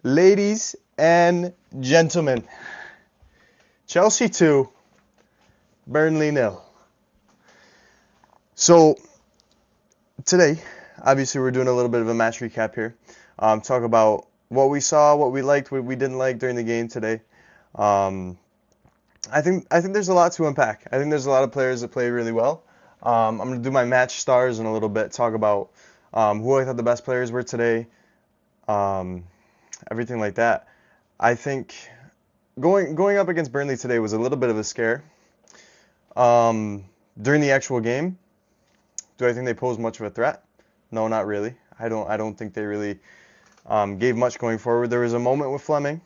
Ladies and gentlemen, Chelsea 2, Burnley nil. So today, obviously we're doing a little bit of a match recap here. Talk about what we saw, what we liked, what we didn't like during the game today. Um, I think there's a lot to unpack. I think there's a lot of players that played really well. I'm gonna do my match stars in a little bit. Talk about who I thought the best players were today. Um, Everything like that. I think going up against Burnley today was a little bit of a scare. Um, During the actual game, do I think they posed much of a threat? No, not really. I don't think they really gave much going forward. There was a moment with Fleming.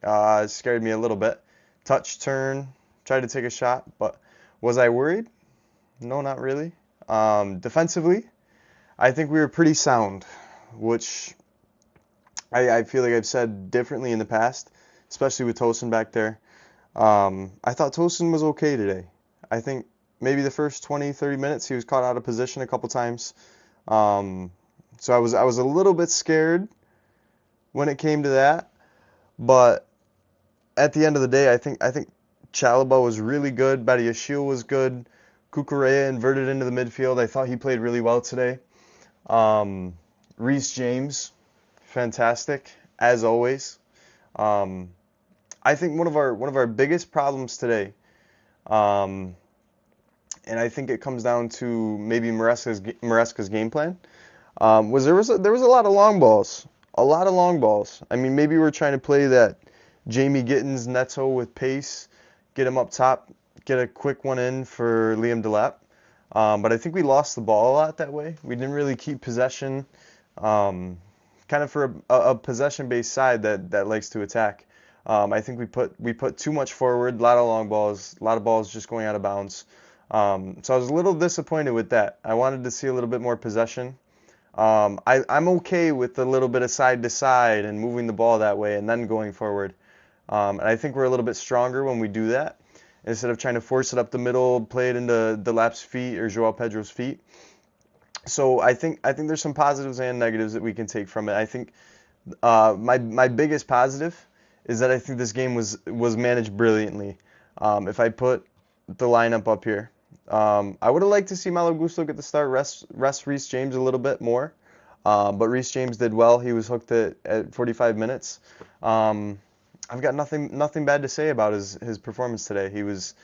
It scared me a little bit. Touch, turn, tried to take a shot, but was I worried? No, not really. Defensively, I think we were pretty sound, which I feel like I've said differently in the past, especially with Tosin back there. I thought Tosin was okay today. I think maybe the first 20, 30 minutes he was caught out of position a couple times. Um, so I was a little bit scared when it came to that, but at the end of the day, I think Chalobah was really good. Badiashile was good. Cucurella inverted into the midfield. I thought he played really well today. Um, Reece James, fantastic as always. Um, I think one of our biggest problems today, um, and I think it comes down to maybe Maresca's game plan, was there was a lot of long balls, a lot of long balls. I mean, maybe we're trying to play that Jamie Gittins Neto with pace, get him up top, get a quick one in for Liam Delap. But I think we lost the ball a lot that way. We didn't really keep possession, kind of for a possession-based side that likes to attack. I think we put too much forward, a lot of long balls, a lot of balls just going out of bounds. So I was a little disappointed with that. I wanted to see a little bit more possession. I'm okay with a little bit of side to side and moving the ball that way and then going forward. And I think we're a little bit stronger when we do that instead of trying to force it up the middle, play it into Delap's feet or Joao Pedro's feet. So I think there's some positives and negatives that we can take from it. I think my biggest positive is that I think this game was managed brilliantly. If I put the lineup up here, I would have liked to see Malo Gusto get the start, rest Reece James a little bit more, but Reece James did well. He was hooked at 45 minutes. I've got nothing bad to say about his performance today. He was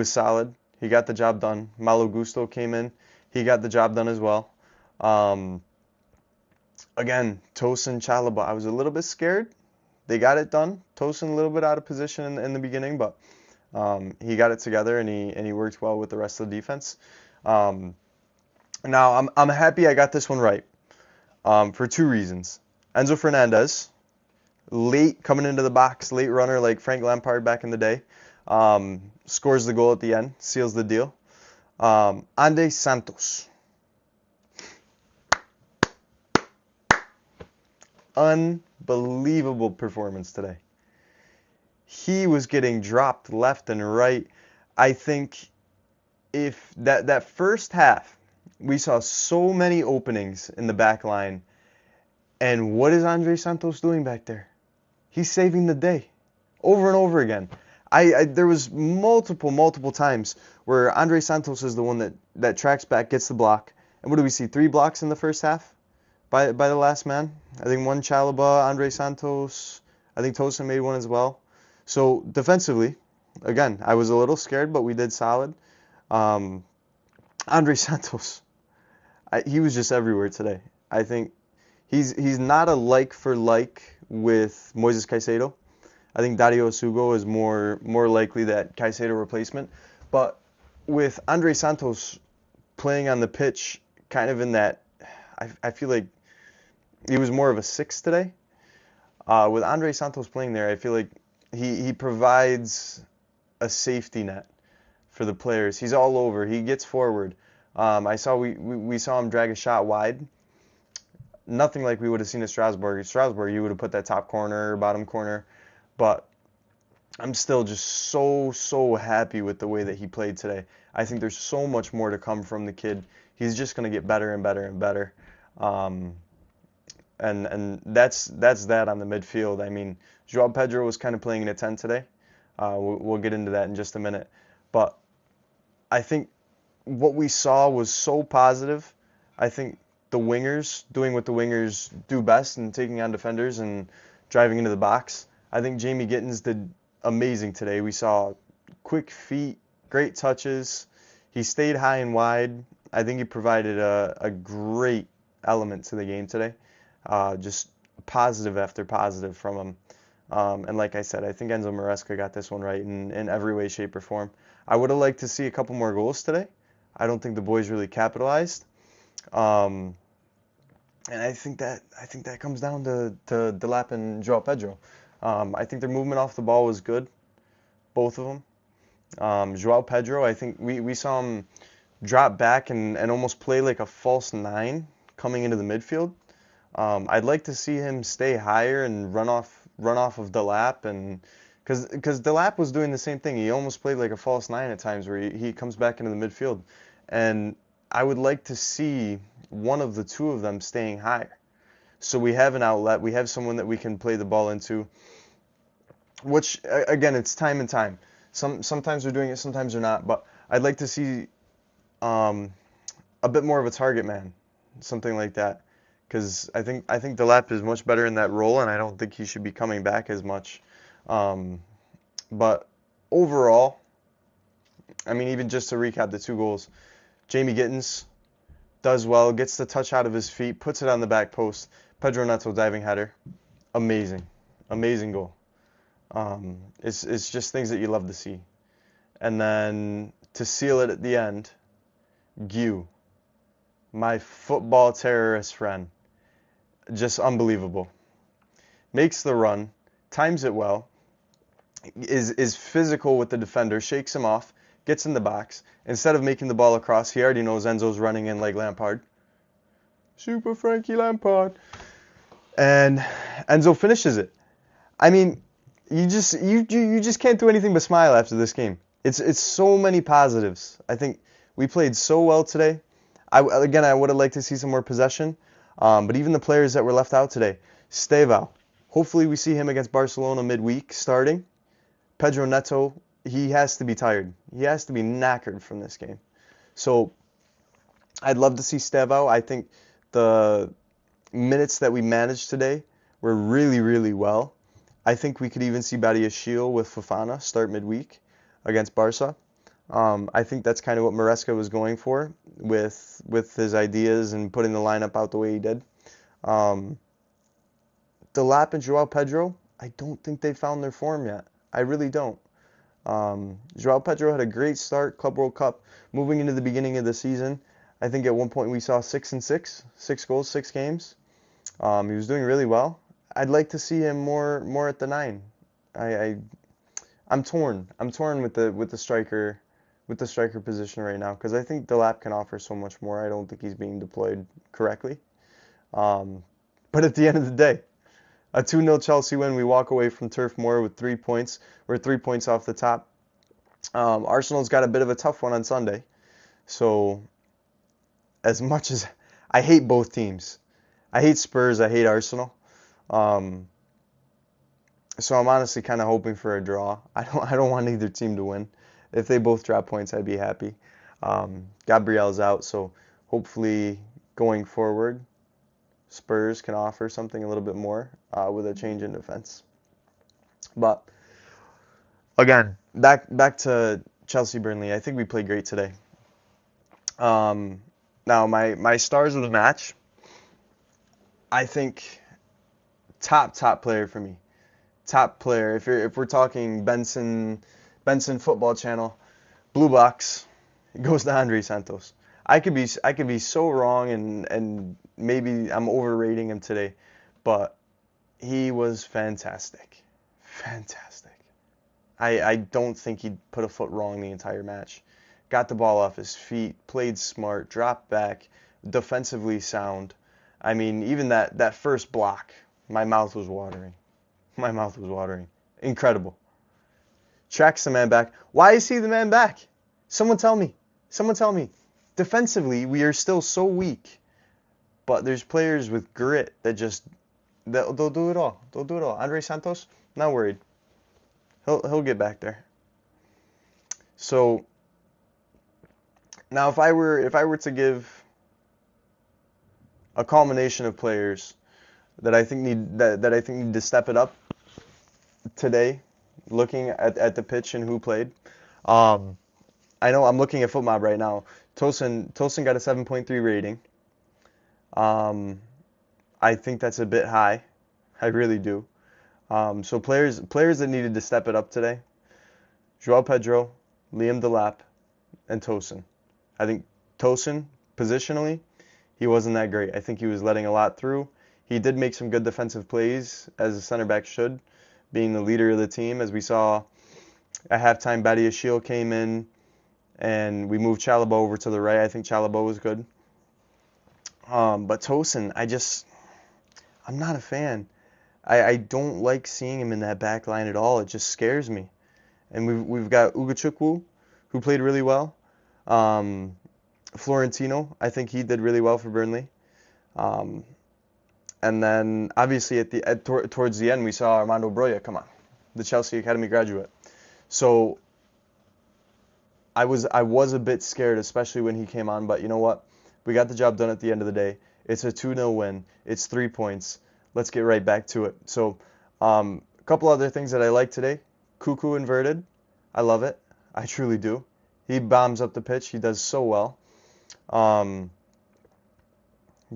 solid. He got the job done. Malo Gusto came in. He got the job done as well. Um, Again, Tosin, Chalobah, I was a little bit scared. They got it done. Tosin a little bit out of position in the beginning, but he got it together and he worked well with the rest of the defense. Um, Now I'm happy I got this one right for two reasons. Enzo Fernandez, late coming into the box, late runner like Frank Lampard back in the day, scores the goal at the end, seals the deal. Andre Santos, unbelievable performance today. He was getting dropped left and right. I think if that first half, we saw so many openings in the back line, and what is Andre Santos doing back there? He's saving the day over and over again. There was multiple times where Andre Santos is the one that tracks back, gets the block. And what do we see? 3 blocks in the first half by the last man. I think one Chalobah, Andre Santos. I think Tosin made one as well. So defensively, again, I was a little scared, but we did solid. Um, Andre Santos, he was just everywhere today. I think he's not a like for like with Moises Caicedo. I think Dario Sugo is more likely that Caicedo replacement. But with Andre Santos playing on the pitch, kind of in that, I feel like he was more of a 6 today. With Andre Santos playing there, I feel like he provides a safety net for the players. He's all over. He gets forward. I saw we saw him drag a shot wide. Nothing like we would have seen at Strasbourg. At Strasbourg, you would have put that top corner, bottom corner. But I'm still just so happy with the way that he played today. I think there's so much more to come from the kid. He's just going to get better and better and better. and that's that on the midfield. I mean, Joao Pedro was kind of playing in a 10 today. We'll get into that in just a minute. But I think what we saw was so positive. I think the wingers doing what the wingers do best and taking on defenders and driving into the box. I think Jamie Gittins did amazing today. We saw quick feet, great touches. He stayed high and wide. I think he provided a great element to the game today. Just positive after positive from him. And like I said, I think Enzo Maresca got this one right in every way, shape, or form. I would have liked to see a couple more goals today. I don't think the boys really capitalized. And I think that comes down to Delap and Joao Pedro. I think their movement off the ball was good, both of them. Joao Pedro, I think we saw him drop back and almost play like a false nine coming into the midfield. I'd like to see him stay higher and run off of Delap, and because Delap was doing the same thing. He almost played like a false nine at times where he comes back into the midfield. And I would like to see one of the two of them staying higher. So we have an outlet. We have someone that we can play the ball into, which, again, it's time and time. Sometimes they're doing it, sometimes they're not. But I'd like to see a bit more of a target man, something like that. Because I think Delap is much better in that role, and I don't think he should be coming back as much. But overall, I mean, even just to recap the two goals, Jamie Gittins does well, gets the touch out of his feet, puts it on the back post. Pedro Neto diving header, amazing goal. It's just things that you love to see. And then to seal it at the end, Gue, my football terrorist friend, just unbelievable. Makes the run, times it well, is physical with the defender, shakes him off, gets in the box. Instead of making the ball across, he already knows Enzo's running in like Lampard. Super Frankie Lampard. And Enzo finishes it. I mean, you just can't do anything but smile after this game. It's so many positives. I think we played so well today. I would have liked to see some more possession. But even the players that were left out today, Estevao, hopefully we see him against Barcelona midweek starting. Pedro Neto, he has to be tired. He has to be knackered from this game. So I'd love to see Estevao. I think the minutes that we managed today were really, really well. I think we could even see Badiashile with Fofana start midweek against Barca. I think that's kind of what Maresca was going for with his ideas and putting the lineup out the way he did. Delap and Joao Pedro, I don't think they found their form yet. I really don't. Joao Pedro had a great start, Club World Cup, moving into the beginning of the season. I think at one point we saw 6 goals, 6 games. He was doing really well. I'd like to see him more at the 9. I'm torn. I'm torn with the striker position right now because I think Delap can offer so much more. I don't think he's being deployed correctly. But at the end of the day, a 2-0 Chelsea win. We walk away from Turf Moor with 3 points. We're 3 points off the top. Arsenal's got a bit of a tough one on Sunday. So as much as I hate both teams, I hate Spurs, I hate Arsenal. So I'm honestly kind of hoping for a draw. I don't want either team to win. If they both drop points, I'd be happy. Gabriel's out, so hopefully going forward, Spurs can offer something a little bit more with a change in defense. But again, back to Chelsea Burnley. I think we played great today. Now my stars of the match, I think top player for me. Top player. If we're talking Benson Football Channel, Blue Box, it goes to Andre Santos. I could be so wrong and maybe I'm overrating him today, but he was fantastic. Fantastic. I don't think he put a foot wrong the entire match. Got the ball off his feet, played smart, dropped back, defensively sound. I mean, even that first block, my mouth was watering. My mouth was watering. Incredible. Tracks the man back. Why is he the man back? Someone tell me. Defensively, we are still so weak. but there's players with grit that just they'll do it all. They'll do it all. Andre Santos, not worried. He'll get back there. So now if I were to give a culmination of players that I think need to step it up today, looking at the pitch and who played. I know I'm looking at FootMob right now. Tosin got a 7.3 rating. I think that's a bit high. I really do. So players that needed to step it up today: Joao Pedro, Liam Delap, and Tosin. I think Tosin, positionally, he wasn't that great. I think he was letting a lot through. He did make some good defensive plays, as a center back should, being the leader of the team. As we saw at halftime, Badiashile came in, and we moved Chalobah over to the right. I think Chalobah was good. But Tosin, I'm not a fan. I don't like seeing him in that back line at all. It just scares me. And we've got Ugachukwu, who played really well. Florentino, I think he did really well for Burnley. And then obviously towards the end we saw Armando Broja come on, the Chelsea Academy graduate. So I was a bit scared, especially when he came on. But you know what? We got the job done at the end of the day. It's a 2-0 win. It's 3 points. Let's get right back to it. So a couple other things that I like today. Cuckoo inverted. I love it. I truly do. He bombs up the pitch. He does so well.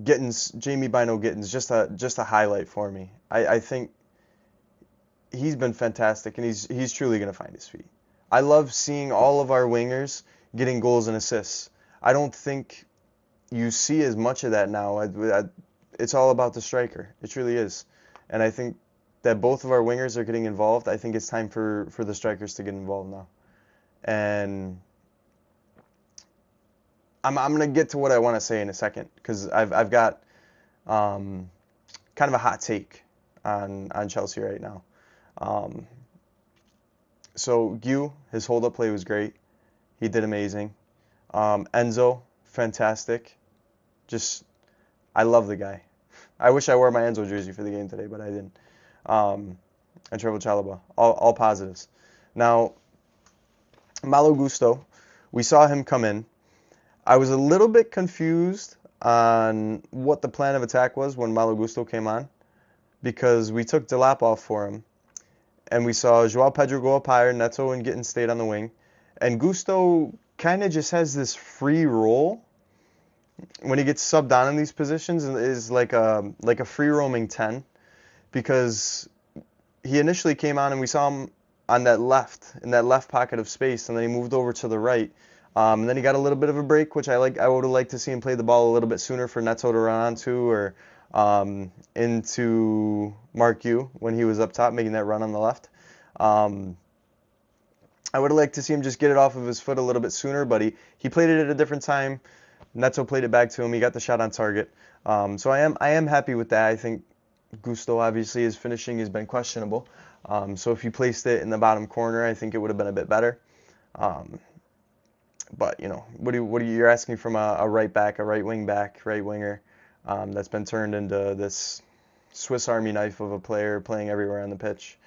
Jamie Bino Gittins, just a highlight for me. I think he's been fantastic, and he's truly going to find his feet. I love seeing all of our wingers getting goals and assists. I don't think you see as much of that now. It's all about the striker. It truly is. And I think that both of our wingers are getting involved. I think it's time for the strikers to get involved now. And I'm going to get to what I want to say in a second, because I've got kind of a hot take on Chelsea right now. So Gyu, his hold-up play was great. He did amazing. Enzo, fantastic. I love the guy. I wish I wore my Enzo jersey for the game today, but I didn't. And Trevoh Chalobah, all positives. Now, Malo Gusto, we saw him come in. I was a little bit confused on what the plan of attack was when Malo Gusto came on, because we took Delap off for him, and we saw Joao Pedro go up higher, Neto and Gittins stayed on the wing, and Gusto kind of just has this free role when he gets subbed on in these positions, and is like a free roaming 10, because he initially came on and we saw him on in that left pocket of space, and then he moved over to the right. And then he got a little bit of a break, which I would have liked to see him play the ball a little bit sooner for Neto to run onto, or into Mark Yu when he was up top making that run on the left. I would have liked to see him just get it off of his foot a little bit sooner, but he played it at a different time. Neto played it back to him. He got the shot on target. So I am happy with that. I think Gusto, obviously, his finishing has been questionable. So if he placed it in the bottom corner, I think it would have been a bit better. But what are you're asking from a right back, a right wing back, right winger, that's been turned into this Swiss Army knife of a player playing everywhere on the pitch.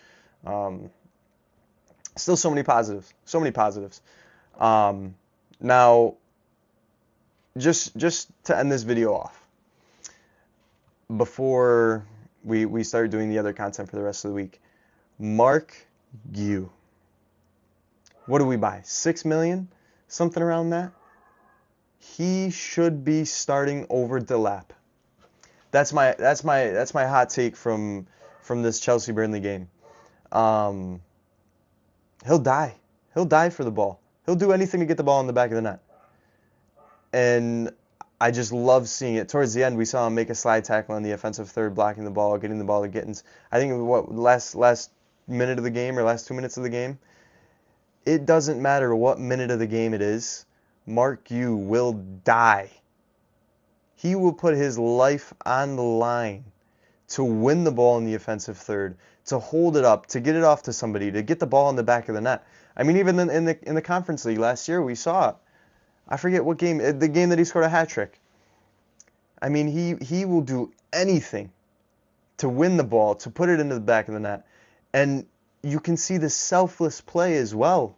Still so many positives. Now, just to end this video off, before we start doing the other content for the rest of the week, Mark Gu. What do we buy? 6 million? Something around that? He should be starting over Delap. That's my hot take from this Chelsea Burnley game. He'll die. He'll die for the ball. He'll do anything to get the ball in the back of the net. And I just love seeing it. Towards the end, we saw him make a slide tackle on the offensive third, blocking the ball, getting the ball to Gittins. I think last minute of the game, or last 2 minutes of the game. It doesn't matter what minute of the game it is. Mark Yu will die. He will put his life on the line to win the ball in the offensive third, to hold it up, to get it off to somebody, to get the ball in the back of the net. I mean, even in the Conference League last year, we saw it. I forget what game, the game that he scored a hat trick. I mean, he will do anything to win the ball, to put it into the back of the net. And you can see the selfless play as well.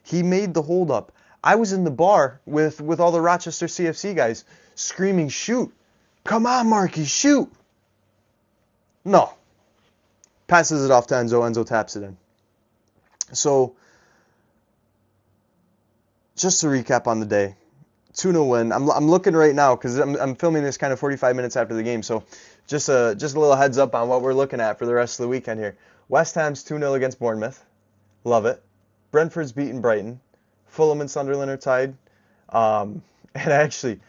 He made the hold up. I was in the bar with all the Rochester CFC guys screaming, shoot. Come on, Marky, shoot. No. Passes it off to Enzo. Enzo taps it in. So, just to recap on the day, 2-0 win. I'm looking right now because I'm filming this kind of 45 minutes after the game. So, just a little heads up on what we're looking at for the rest of the weekend here. West Ham's 2-0 against Bournemouth. Love it. Brentford's beating Brighton. Fulham and Sunderland are tied. And actually,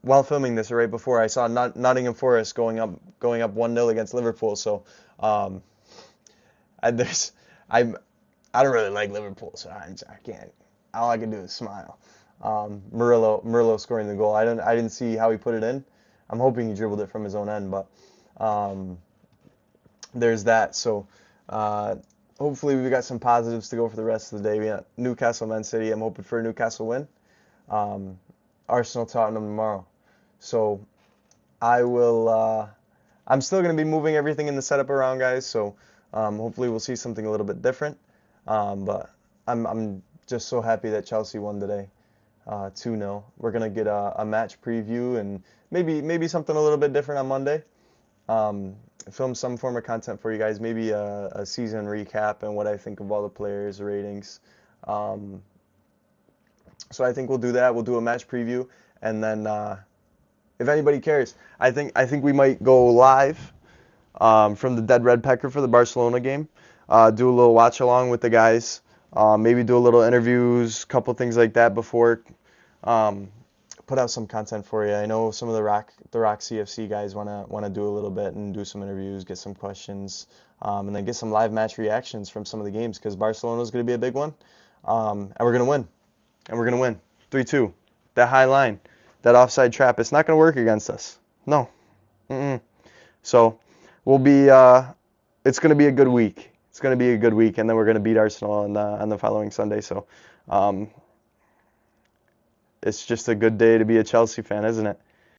while filming this right before, I saw Nottingham Forest going up 1-0 against Liverpool. So, I don't really like Liverpool, so I can't. All I can do is smile. Murillo scoring the goal. I didn't see how he put it in. I'm hoping he dribbled it from his own end, but there's that. So hopefully we got some positives to go for the rest of the day. We got Newcastle, Man City. I'm hoping for a Newcastle win. Arsenal, Tottenham tomorrow. So I will. I'm still going to be moving everything in the setup around, guys. So hopefully we'll see something a little bit different. But I'm just so happy that Chelsea won today, 2-0. We're gonna get a match preview and maybe something a little bit different on Monday. Film some form of content for you guys, maybe a season recap and what I think of all the players' ratings. So I think we'll do that. We'll do a match preview, and then if anybody cares, I think we might go live from the Dead Red Pecker for the Barcelona game. Do a little watch along with the guys. Maybe do a little interviews, couple things like that before. Put out some content for you. I know some of the Rock CFC guys wanna do a little bit and do some interviews, get some questions, and then get some live match reactions from some of the games because Barcelona's gonna be a big one, and we're gonna win, 3-2. That high line, that offside trap, it's not gonna work against us. No. So we'll be. It's gonna be a good week. It's going to be a good week, and then we're going to beat Arsenal on the following Sunday. So it's just a good day to be a Chelsea fan, isn't it?